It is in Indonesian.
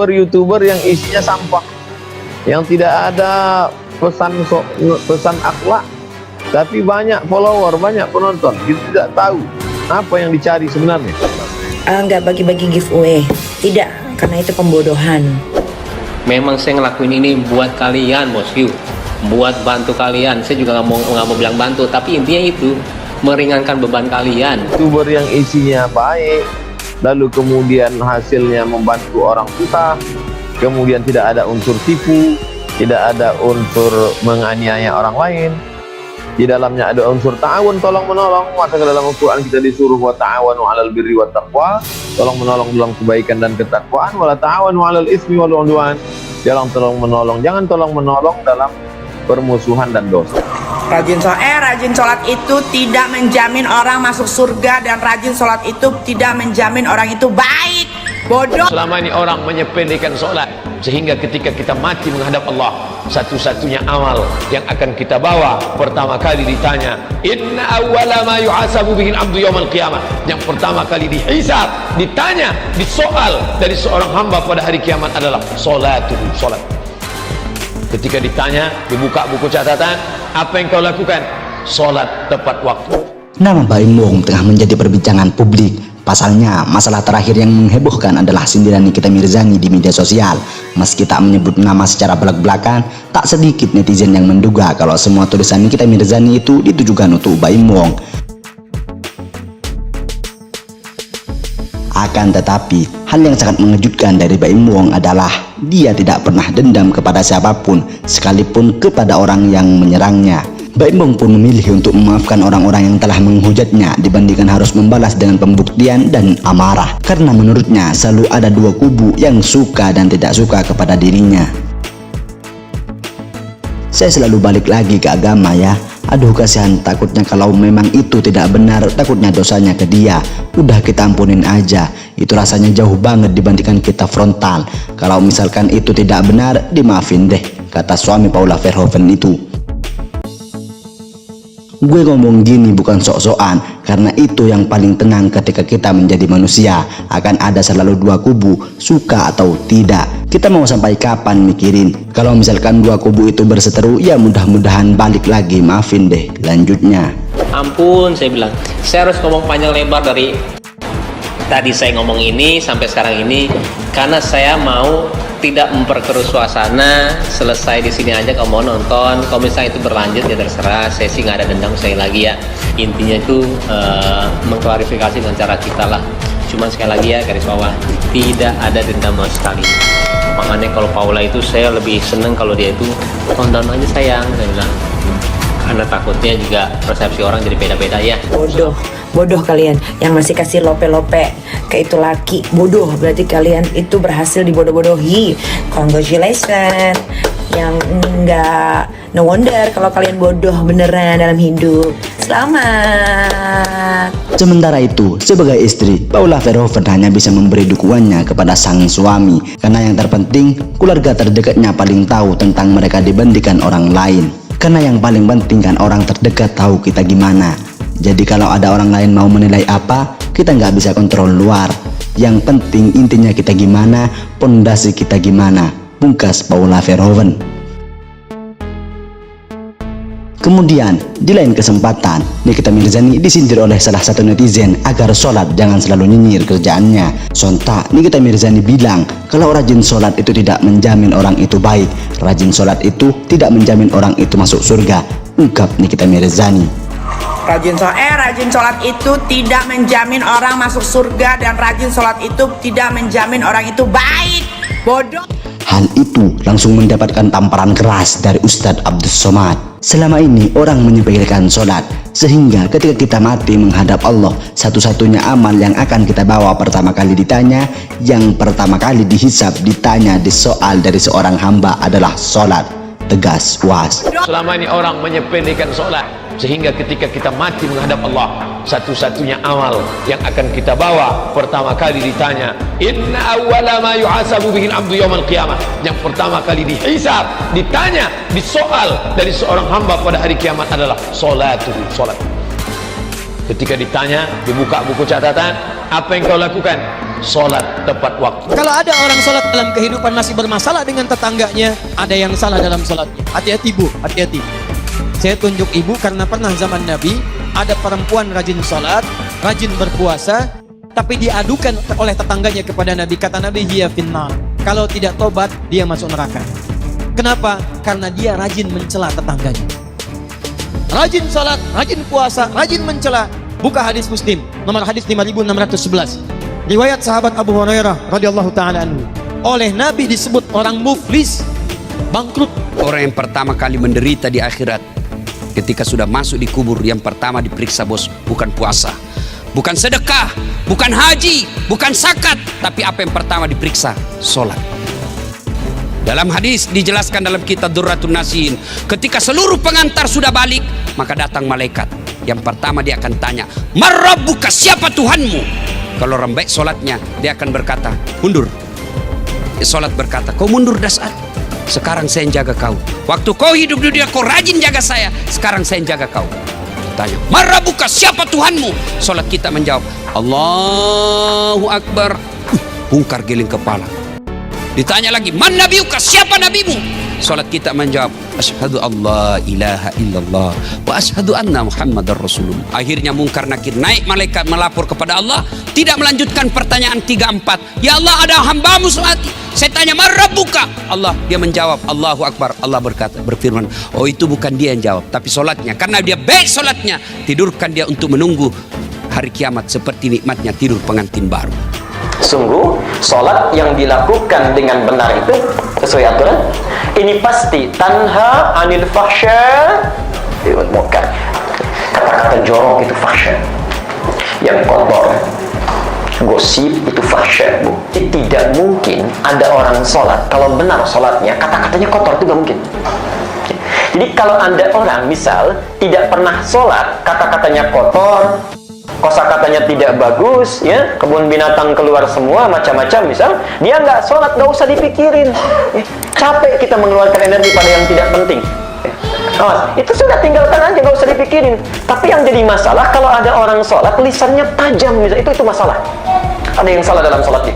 YouTuber yang isinya sampah, yang tidak ada pesan akhlak, tapi banyak follower, banyak penonton. Kita tidak tahu apa yang dicari sebenarnya. Nggak bagi-bagi giveaway, tidak, karena itu pembodohan. Memang saya ngelakuin ini buat kalian, bosku, buat bantu kalian. Saya juga nggak mau bilang bantu, tapi intinya itu meringankan beban kalian. YouTuber yang isinya baik, lalu kemudian hasilnya membantu orang susah, kemudian tidak ada unsur tipu, tidak ada unsur menganiaya orang lain, di dalamnya ada unsur ta'awun, tolong menolong. Maka dalam Al-Quran kita disuruh wa ta'awanu 'alal birri wat taqwa, tolong menolong dalam kebaikan dan ketakwaan, wala ta'awanu 'alal ismi wal 'udwan, jangan tolong menolong dalam permusuhan dan dosa. Rajin sholat itu tidak menjamin orang masuk surga, dan rajin sholat itu tidak menjamin orang itu baik. Bodoh. Selama ini orang menyepelekan sholat, sehingga ketika kita mati menghadap Allah, satu-satunya amal yang akan kita bawa pertama kali ditanya, inna awwala ma yuhasabu bihi al-'abdu yawmal qiyamah, yang pertama kali dihisab, ditanya, disoal dari seorang hamba pada hari kiamat adalah sholat. Ketika ditanya, dibuka buku catatan, apa yang kau lakukan? Sholat tepat waktu. Nama Baim Wong tengah menjadi perbincangan publik. Pasalnya, masalah terakhir yang menghebohkan adalah sindiran Nikita Mirzani di media sosial. Meski tak menyebut nama secara belak-belakan, tak sedikit netizen yang menduga kalau semua tulisan Nikita Mirzani itu ditujukan untuk Baim Wong. Akan tetapi, hal yang sangat mengejutkan dari Baim Wong adalah dia tidak pernah dendam kepada siapapun, sekalipun kepada orang yang menyerangnya. Baim Wong pun memilih untuk memaafkan orang-orang yang telah menghujatnya dibandingkan harus membalas dengan pembuktian dan amarah. Karena menurutnya selalu ada dua kubu yang suka dan tidak suka kepada dirinya. Saya selalu balik lagi ke agama ya. Aduh kasihan, takutnya kalau memang itu tidak benar, takutnya dosanya ke dia. Udah kita ampunin aja. Itu rasanya jauh banget dibandingkan kita frontal. Kalau misalkan itu tidak benar, dimaafin deh, kata suami Paula Verhoeven itu. Gue ngomong gini bukan sok-sokan, karena itu yang paling tenang ketika kita menjadi manusia. Akan ada selalu dua kubu, suka atau tidak. Kita mau sampai kapan mikirin? Kalau misalkan dua kubu itu berseteru, ya mudah-mudahan balik lagi, maafin deh. Lanjutnya, Ampun, saya bilang, saya harus ngomong panjang lebar dari tadi saya ngomong ini sampai sekarang ini, karena saya mau tidak memperkeruh suasana. Selesai di sini aja kalau mau nonton. Kalau misalnya itu berlanjut ya terserah. Saya sih nggak ada dendam sekali lagi ya. Intinya itu mengklarifikasi dengan cara kita lah. Cuman sekali lagi ya, garis bawah, tidak ada dendam sama sekali. Makanya kalau Paula itu saya lebih seneng kalau dia itu tonton aja sayang, saya bilang. Karena takutnya juga persepsi orang jadi beda-beda ya. Bodoh kalian yang masih kasih lope-lope ke itu laki. Bodoh, berarti kalian itu berhasil dibodoh-bodohi. Congratulations. Yang enggak, no wonder kalau kalian bodoh beneran dalam hidup. Selamat. sementara itu sebagai istri, Paula Verhoeven hanya bisa memberi dukungannya kepada sang suami, karena yang terpenting keluarga terdekatnya paling tahu tentang mereka dibandingkan orang lain. Karena yang paling penting kan orang terdekat tahu kita gimana. Jadi kalau ada orang lain mau menilai apa, kita nggak bisa kontrol luar. Yang penting intinya kita gimana, pondasi kita gimana. Pungkas Paula Verhoeven. Kemudian di lain kesempatan, Nikita Mirzani disindir oleh salah satu netizen agar sholat jangan selalu nyinyir kerjaannya. Sontak Nikita Mirzani bilang kalau rajin sholat itu tidak menjamin orang itu baik. Rajin sholat itu tidak menjamin orang itu masuk surga, ungkap Nikita Mirzani. Rajin sholat itu tidak menjamin orang masuk surga, dan rajin sholat itu tidak menjamin orang itu baik. Bodoh. Hal itu langsung mendapatkan tamparan keras dari Ustadz Abdus Somad. Selama ini orang menyepelekan sholat, sehingga ketika kita mati menghadap Allah, satu-satunya amal yang akan kita bawa pertama kali ditanya, yang pertama kali dihisab, ditanya, disoal dari seorang hamba adalah sholat. Tegas was. Selama ini orang menyepelekan sholat, sehingga ketika kita mati menghadap Allah, satu-satunya amal yang akan kita bawa pertama kali ditanya, inna awwala ma yuhasabu bihi al-'abdu yawmal qiyamah, yang pertama kali dihisab, ditanya, disoal dari seorang hamba pada hari kiamat adalah sholat. Ketika ditanya, dibuka buku catatan, apa yang kau lakukan? sholat tepat waktu. Kalau ada orang sholat dalam kehidupan masih bermasalah dengan tetangganya, ada yang salah dalam sholatnya. Hati-hati bu, hati-hati. Saya tunjuk ibu karena pernah zaman Nabi ada perempuan rajin sholat, rajin berpuasa, tapi diadukan oleh tetangganya kepada Nabi. Kata Nabi, hiya finnar. Kalau tidak tobat, dia masuk neraka. Kenapa? Karena dia rajin mencela tetangganya. Rajin sholat, rajin puasa, rajin mencela. Buka hadis Muslim, nomor hadis 5611. Riwayat sahabat Abu Hurairah radhiyallahu taala anhu. Oleh Nabi disebut orang muflis, bangkrut. Orang yang pertama kali menderita di akhirat, ketika sudah masuk di kubur, yang pertama diperiksa bos, bukan puasa, bukan sedekah, bukan haji, bukan zakat, tapi apa yang pertama diperiksa? Sholat. Dalam hadis dijelaskan dalam kitab Durratun Nasin, ketika seluruh pengantar sudah balik, maka datang malaikat. Yang pertama dia akan tanya, "Marrabbuka, siapa Tuhanmu?" Kalau orang baik sholatnya, dia akan berkata, "Mundur." Sholat berkata, "Kau mundur dah saat. Sekarang saya yang jaga kau. Waktu kau hidup di dunia kau rajin jaga saya, sekarang saya yang jaga kau." Tanya, "Marrabbuka, siapa Tuhanmu?" Sholat kita menjawab, "Allahu Akbar." Bungkar giling kepala. Ditanya lagi, "Man nabiuka, siapa nabimu?" Salat kita menjawab, "Asyhadu alla ilaha illallah wa asyhadu anna Muhammadar Rasulullah." Akhirnya mungkar nakir naik malaikat melapor kepada Allah, tidak melanjutkan pertanyaan 3-4. "Ya Allah, ada hambamu salat. Saya tanya, man rabbuka?" Allah, dia menjawab, "Allahu Akbar." Allah berfirman, "Oh, itu bukan dia yang jawab, tapi solatnya. Karena dia baik solatnya, tidurkan dia untuk menunggu hari kiamat seperti nikmatnya tidur pengantin baru." Sungguh, sholat yang dilakukan dengan benar itu sesuai aturan. Ini pasti tanha anil fahsya wal munkar. Kata-kata jorok itu fahsya, yang kotor, gosip itu fahsya, Bu. Tidak mungkin ada orang sholat kalau benar sholatnya kata-katanya kotor, itu gak mungkin. Jadi kalau ada orang misal tidak pernah sholat, kata-katanya kotor, kosakatanya tidak bagus, ya, kebun binatang keluar semua, macam-macam misal, dia nggak sholat, nggak usah dipikirin, ya. Capek kita mengeluarkan energi pada yang tidak penting, ya. Itu sudah tinggalkan aja, nggak usah dipikirin. Tapi yang jadi masalah kalau ada orang sholat lisannya tajam, misal, itu masalah. Ada yang salah dalam sholatnya.